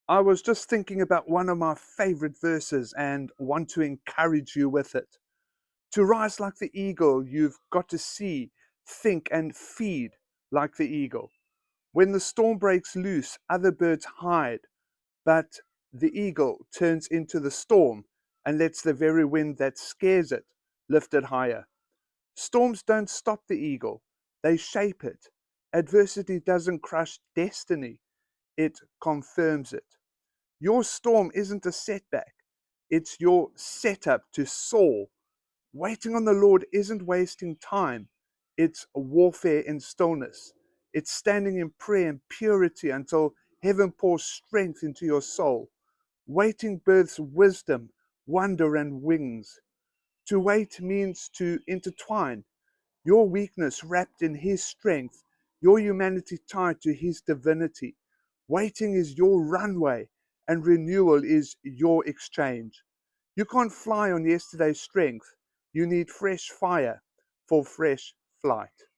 I was just thinking about one of my favorite verses and want to encourage you with it. To rise like the eagle, you've got to see, think, and feed like the eagle. When the storm breaks loose, other birds hide, but the eagle turns into the storm and lets the very wind that scares it lift it higher. Storms don't stop the eagle, they shape it. Adversity doesn't crush destiny, it confirms it. Your storm isn't a setback, it's your setup to soar. Waiting on the Lord isn't wasting time, it's warfare in stillness. It's standing in prayer and purity until heaven pours strength into your soul. Waiting births wisdom, wonder, and wings. To wait means to intertwine your weakness wrapped in His strength, your humanity tied to His divinity. Waiting is your runway, and renewal is your exchange. You can't fly on yesterday's strength. You need fresh fire for fresh flight.